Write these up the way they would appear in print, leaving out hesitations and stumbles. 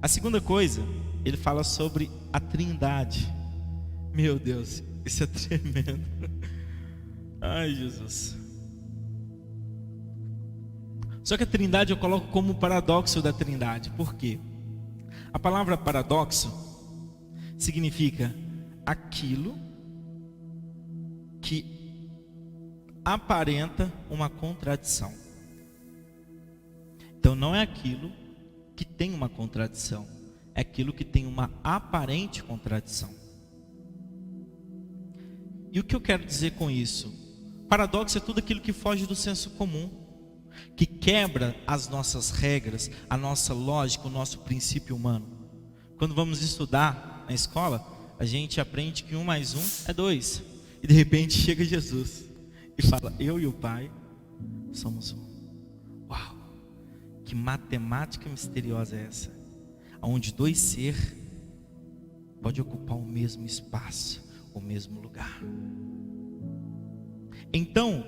A segunda coisa, ele fala sobre a Trindade. Meu Deus, isso é tremendo. Ai, Jesus. Só que a Trindade eu coloco como paradoxo da Trindade. Por quê? A palavra paradoxo significa aquilo que aparenta uma contradição. Então não é aquilo que tem uma contradição, é aquilo que tem uma aparente contradição. E o que eu quero dizer com isso? Paradoxo é tudo aquilo que foge do senso comum, que quebra as nossas regras, a nossa lógica, o nosso princípio humano. Quando vamos estudar na escola, a gente aprende que 1 mais 1 é 2. E de repente chega Jesus e fala: eu e o Pai somos um. Uau! Que matemática misteriosa é essa? Onde 2 seres podem ocupar o mesmo espaço, o mesmo lugar. Então,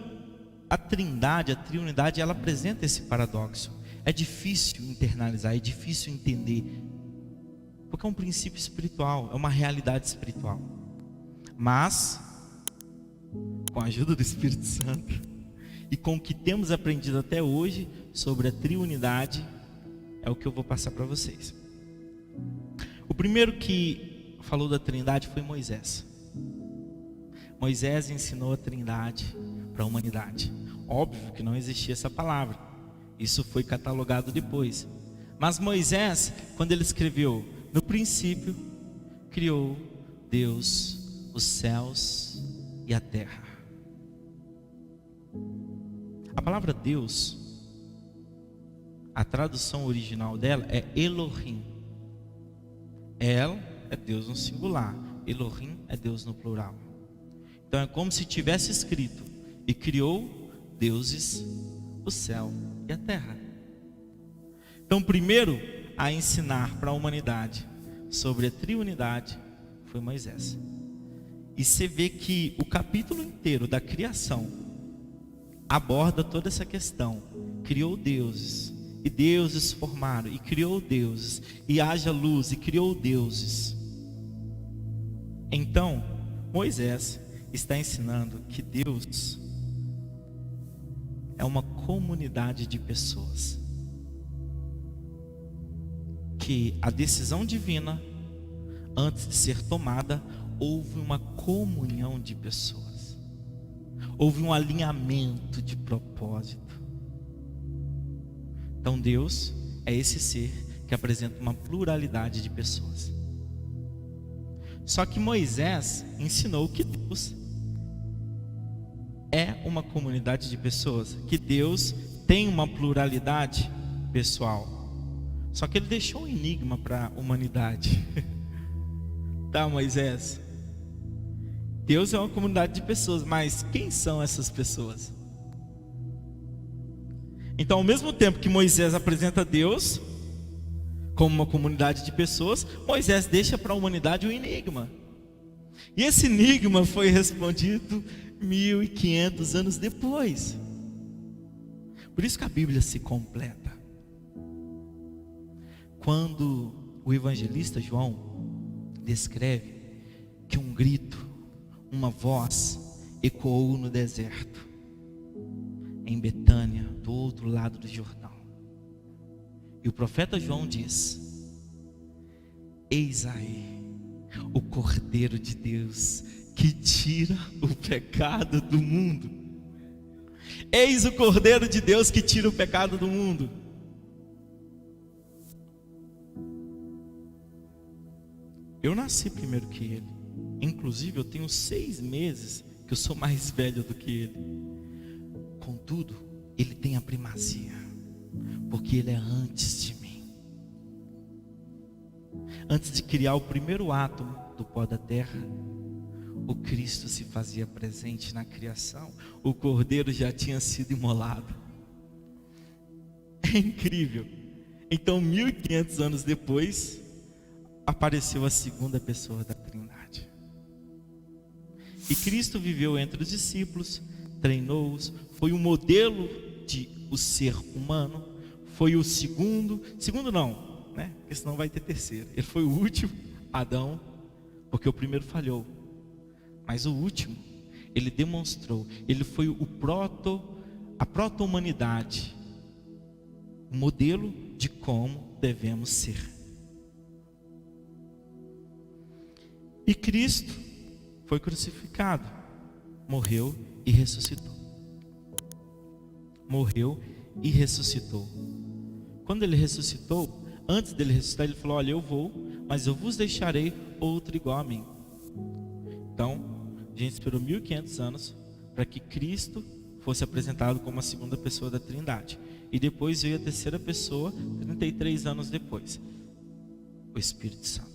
a Trindade, a Triunidade, ela apresenta esse paradoxo. É difícil internalizar, é difícil entender, porque é um princípio espiritual, é uma realidade espiritual. Mas, com a ajuda do Espírito Santo e com o que temos aprendido até hoje sobre a Triunidade, é o que eu vou passar para vocês. O primeiro que falou da Trindade foi Moisés. Moisés ensinou a Trindade para a humanidade. Óbvio que não existia essa palavra, isso foi catalogado depois. Mas Moisés, quando ele escreveu: no princípio criou Deus os céus e a terra. A palavra Deus, a tradução original dela é Elohim. El é Deus no singular, Elohim é Deus no plural. Então é como se tivesse escrito: e criou deuses o céu e a terra. Então, primeiro a ensinar para a humanidade sobre a triunidade foi Moisés. E você vê que o capítulo inteiro da criação aborda toda essa questão. Criou deuses, e deuses formaram, e criou deuses, e haja luz, e criou deuses. Então, Moisés está ensinando que Deus é uma comunidade de pessoas, que a decisão divina, antes de ser tomada, houve uma comunhão de pessoas, houve um alinhamento de propósito. Então Deus é esse ser que apresenta uma pluralidade de pessoas. Só que Moisés ensinou que Deus é uma comunidade de pessoas, que Deus tem uma pluralidade pessoal. Só que ele deixou um enigma para a humanidade. Tá, Moisés? Deus é uma comunidade de pessoas, mas quem são essas pessoas? Então, ao mesmo tempo que Moisés apresenta Deus como uma comunidade de pessoas, Moisés deixa para a humanidade um enigma. E esse enigma foi respondido 1500 anos depois. Por isso que a Bíblia se completa. Quando o evangelista João descreve que um grito, uma voz ecoou no deserto, em Betânia, do outro lado do Jordão. E o profeta João diz: eis aí o Cordeiro de Deus que tira o pecado do mundo. Eis o Cordeiro de Deus que tira o pecado do mundo. Eu nasci primeiro que ele. Inclusive eu tenho 6 meses que eu sou mais velho do que ele. Contudo, ele tem a primazia, porque ele é antes de mim. Antes de criar o primeiro átomo do pó da terra, o Cristo se fazia presente na criação. O Cordeiro já tinha sido imolado. É incrível. Então 1500 anos depois apareceu a segunda pessoa da Trindade. E Cristo viveu entre os discípulos, treinou-os, foi um modelo de o ser humano, foi o segundo não, né? Porque senão vai ter terceiro. Ele foi o último Adão, porque o primeiro falhou. Mas o último, ele demonstrou, ele foi a proto-humanidade, o modelo de como devemos ser. E Cristo foi crucificado, morreu e ressuscitou. Morreu e ressuscitou. Quando ele ressuscitou, antes dele ressuscitar, ele falou: olha, eu vou, mas eu vos deixarei outro igual a mim. Então, a gente esperou 1500 anos para que Cristo fosse apresentado como a segunda pessoa da Trindade. E depois veio a terceira pessoa, 33 anos depois, o Espírito Santo.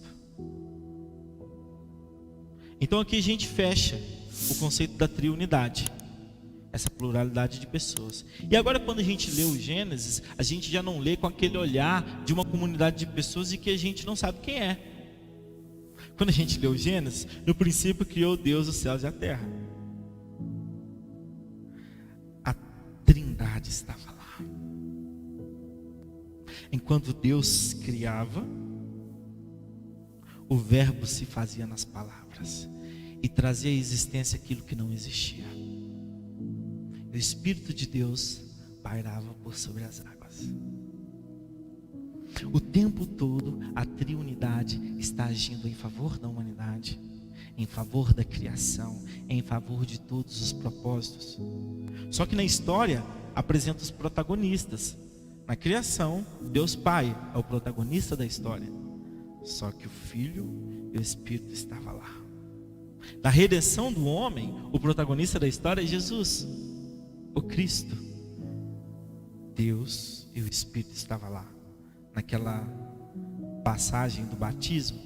Então aqui a gente fecha o conceito da triunidade, essa pluralidade de pessoas. E agora, quando a gente lê o Gênesis, a gente já não lê com aquele olhar de uma comunidade de pessoas e que a gente não sabe quem é. Quando a gente lê o Gênesis, no princípio criou Deus os céus e a terra. A Trindade estava lá. Enquanto Deus criava, o Verbo se fazia nas palavras e trazia à existência aquilo que não existia. O Espírito de Deus pairava por sobre as águas. O tempo todo a triunidade está agindo em favor da humanidade, em favor da criação, em favor de todos os propósitos. Só que na história apresenta os protagonistas. Na criação, Deus Pai é o protagonista da história. Só que o Filho e o Espírito estavam lá. Na redenção do homem, o protagonista da história é Jesus, o Cristo. Deus e o Espírito estavam lá. Naquela passagem do batismo: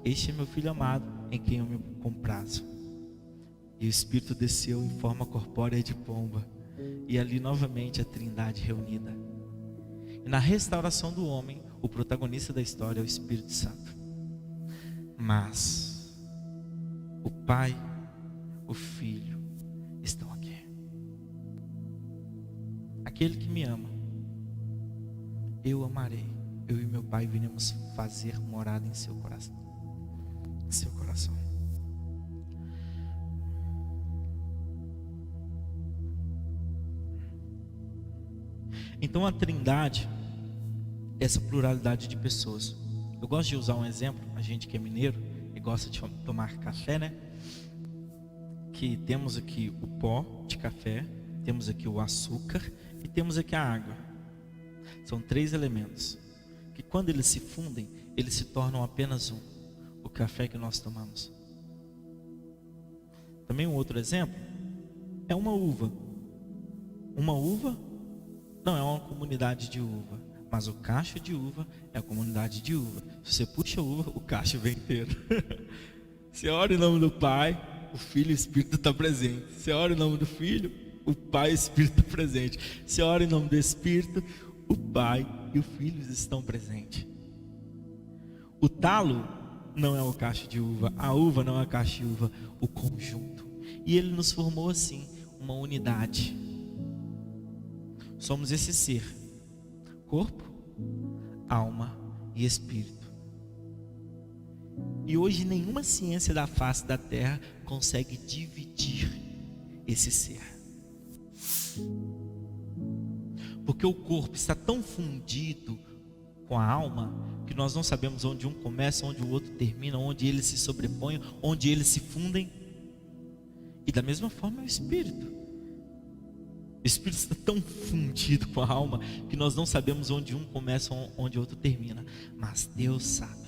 este é meu Filho amado, em quem eu me comprazo. E o Espírito desceu em forma corpórea de pomba. E ali novamente a Trindade reunida. E na restauração do homem, o protagonista da história é o Espírito Santo. Mas o Pai, o Filho estão aqui. Aquele que me ama, eu amarei. Eu e meu Pai viremos fazer morada em seu coração. Em seu coração. Então a Trindade, essa pluralidade de pessoas. Eu gosto de usar um exemplo, a gente que é mineiro e gosta de tomar café, né? Que temos aqui o pó de café, temos aqui o açúcar e temos aqui a água. São 3 elementos que, quando eles se fundem, eles se tornam apenas um: o café que nós tomamos. Também um outro exemplo é uma uva. Uma uva não é uma comunidade de uva, mas o cacho de uva é a comunidade de uva. Se você puxa a uva, o cacho vem inteiro. Você ora em nome do Pai, o Filho e o Espírito está presente. Você ora em nome do Filho, o Pai e o Espírito estão presentes. Você ora em nome do Espírito, o Pai e o Filho estão presentes. O talo não é o cacho de uva, a uva não é o cacho de uva, o conjunto. E Ele nos formou assim, uma unidade. Somos esse ser: corpo, alma e espírito. E hoje nenhuma ciência da face da terra consegue dividir esse ser. Porque o corpo está tão fundido com a alma que nós não sabemos onde um começa, onde o outro termina, onde eles se sobrepõem, onde eles se fundem. E da mesma forma é o espírito. O espírito está tão fundido com a alma que nós não sabemos onde um começa, onde o outro termina. Mas Deus sabe.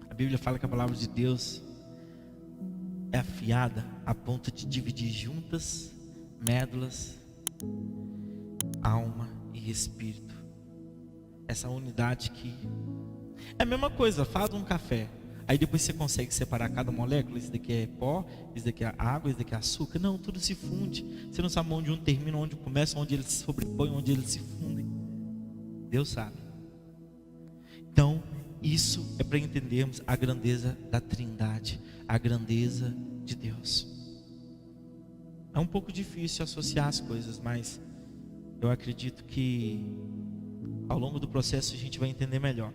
A Bíblia fala que a palavra de Deus é afiada a ponto de dividir juntas, médulas, alma e espírito. Essa unidade que é a mesma coisa. Faz um café, aí depois você consegue separar cada molécula. Isso daqui é pó, isso daqui é água, isso daqui é açúcar. Não, tudo se funde. Você não sabe onde um termina, onde começa, onde eles se sobrepõem, onde eles se fundem. Deus sabe. Então, isso é para entendermos a grandeza da Trindade, a grandeza de Deus. É um pouco difícil associar as coisas, mas eu acredito que Ao longo do processo a gente vai entender melhor.